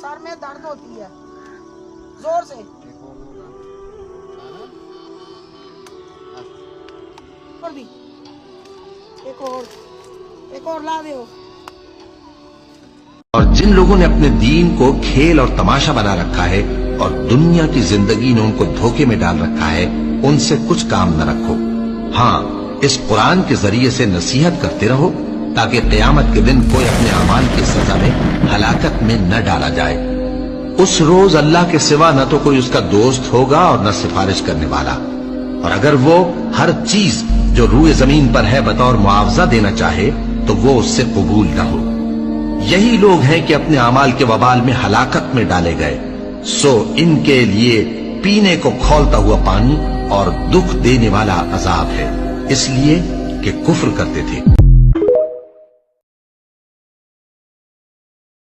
سر میں درد ہوتی ہے زور سے دی ایک اور لا دے. اور جن لوگوں نے اپنے دین کو کھیل اور تماشا بنا رکھا ہے اور دنیا کی زندگی نے ان کو دھوکے میں ڈال رکھا ہے ان سے کچھ کام نہ رکھو. ہاں اس قرآن کے ذریعے سے نصیحت کرتے رہو تاکہ قیامت کے دن کوئی اپنے اعمال کی سزا میں ہلاکت میں نہ ڈالا جائے. اس روز اللہ کے سوا نہ تو کوئی اس کا دوست ہوگا اور نہ سفارش کرنے والا. اور اگر وہ ہر چیز جو روئے زمین پر ہے بطور معاوضہ دینا چاہے تو وہ اس سے قبول نہ ہو. یہی لوگ ہیں کہ اپنے اعمال کے وبال میں ہلاکت میں ڈالے گئے. سو ان کے لیے پینے کو کھولتا ہوا پانی اور دکھ دینے والا عذاب ہے اس لیے کہ کفر کرتے تھے.